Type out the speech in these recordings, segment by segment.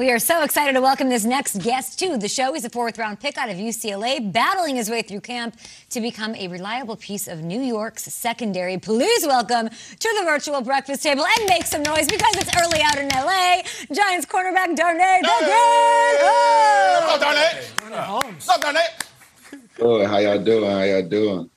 We are so excited to welcome this next guest to the show. He's a fourth-round pick out of UCLA, battling his way through camp to become a reliable piece of New York's secondary. Please welcome to the virtual breakfast table and make some noise because it's early out in L.A. Giants cornerback Darnay Holmes. What's up, Darnay? What's up, Darnay? Good. How y'all doing? How y'all doing?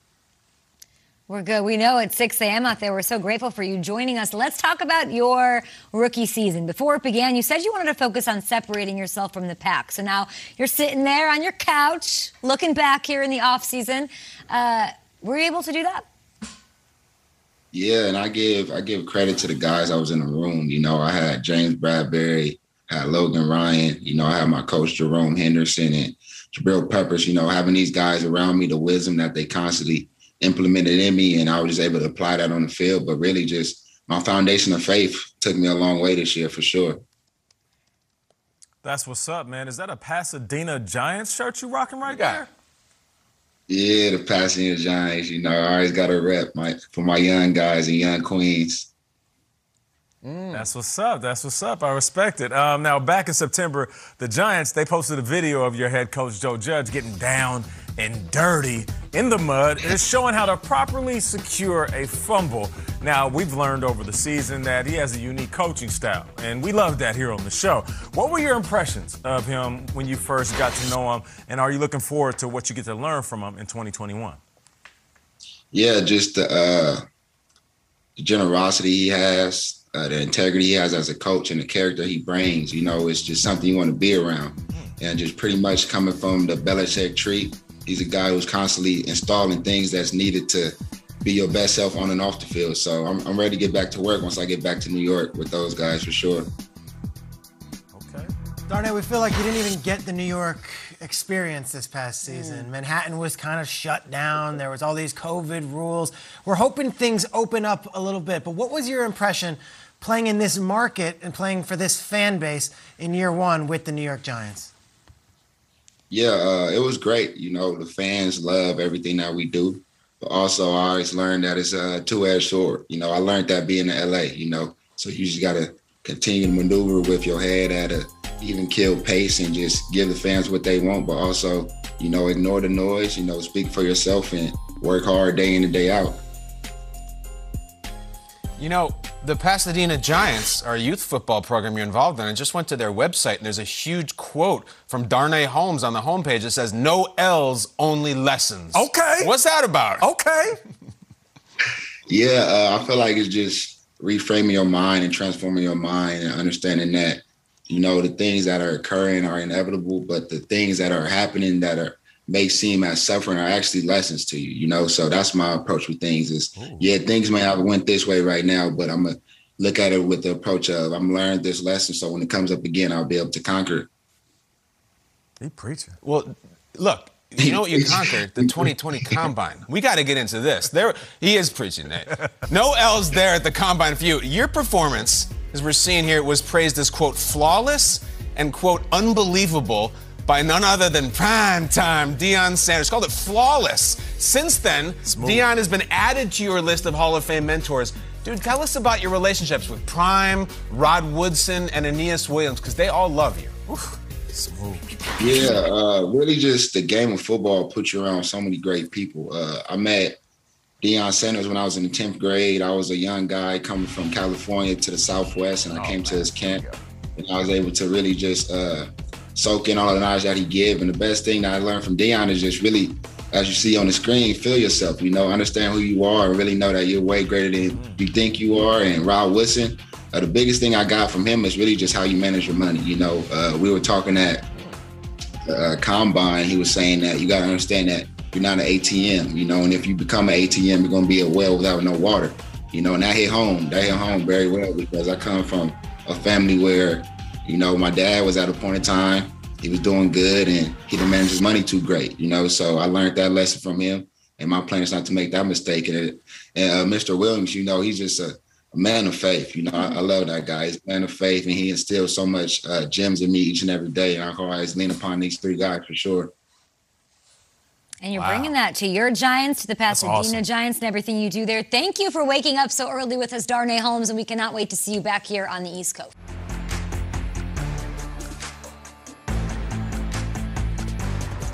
We're good. We know it's 6 a.m. out there. We're so grateful for you joining us. Let's talk about your rookie season. Before it began, you said you wanted to focus on separating yourself from the pack. So now you're sitting there on your couch, looking back here in the offseason. Were you able to do that? Yeah, and I give credit to the guys I was in the room. You know, I had James Bradbury, had Logan Ryan. You know, I had my coach Jerome Henderson and Jabril Peppers. You know, having these guys around me, the wisdom that they constantly implemented in me, and I was just able to apply that on the field. But really just my foundation of faith took me a long way this year for sure. That's what's up, man. Is that a Pasadena Giants shirt you rocking right there? Yeah, the Pasadena Giants. You know, I always got a rep for my young guys and young queens. That's what's up. That's what's up. I respect it. Now, back in September, the Giants, they posted a video of your head coach, Joe Judge, getting down and dirty in the mud. And it's showing how to properly secure a fumble. Now, we've learned over the season that he has a unique coaching style, and we love that here on the show. What were your impressions of him when you first got to know him, and are you looking forward to what you get to learn from him in 2021? Yeah, just the generosity he has, the integrity he has as a coach, and the character he brings. You know, it's just something you want to be around. And just pretty much coming from the Belichick tree, he's a guy who's constantly installing things that's needed to be your best self on and off the field. So I'm ready to get back to work once I get back to New York with those guys for sure. Okay. Darnay, we feel like you didn't even get the New York experience this past season. Manhattan was kind of shut down. There was all these COVID rules. We're hoping things open up a little bit. But what was your impression playing in this market and playing for this fan base in year one with the New York Giants? Yeah, it was great. You know, the fans love everything that we do. But also, I always learned that it's a two-edged sword. You know, I learned that being in LA, you know. So you just got to continue to maneuver with your head at a even kill pace and just give the fans what they want. But also, you know, ignore the noise, you know, speak for yourself and work hard day in and day out. You know, the Pasadena Giants are a youth football program you're involved in. I just went to their website, and there's a huge quote from Darnay Holmes on the homepage that says, "No L's, only lessons." Okay. What's that about? Okay. Yeah, I feel like it's just reframing your mind and transforming your mind and understanding that, you know, the things that are occurring are inevitable, but the things that are happening that may seem as suffering are actually lessons to you, you know? So that's my approach with things is, yeah, things may have went this way right now, but I'm going to look at it with the approach of I'm learning this lesson, so when it comes up again, I'll be able to conquer it. He preaching. Well, look, you know what you conquered? The 2020 Combine. We got to get into this. He is preaching that. No L's there at the Combine for you. Your performance, as we're seeing here, was praised as, quote, flawless and, quote, unbelievable by none other than primetime Deion Sanders. Called it flawless. Since then, Deion has been added to your list of Hall of Fame mentors. Dude, tell us about your relationships with Prime, Rod Woodson, and Aeneas Williams, because they all love you. Oof. Smooth. Yeah, really just the game of football puts you around so many great people. I met Deion Sanders when I was in the 10th grade. I was a young guy coming from California to the Southwest, and I came to his camp, and I was able to really just soak in all the knowledge that he gave. And the best thing that I learned from Deion is just really, as you see on the screen, feel yourself, you know, understand who you are and really know that you're way greater than you think you are. And Rod Woodson, the biggest thing I got from him is really just how you manage your money. You know, we were talking at Combine. He was saying that you got to understand that you're not an ATM, you know, and if you become an ATM, you're going to be a well without no water, you know, and that hit home very well because I come from a family where, you know, my dad was at a point in time, he was doing good and he didn't manage his money too great, you know, so I learned that lesson from him, and my plan is not to make that mistake. And Mr. Williams, you know, he's just a man of faith. You know, I love that guy. He's a man of faith, and he instills so much gems in me each and every day. And I always lean upon these three guys for sure. And you're bringing that to your Giants, to the Pasadena Giants, and everything you do there. Thank you for waking up so early with us, Darnay Holmes, and we cannot wait to see you back here on the East Coast.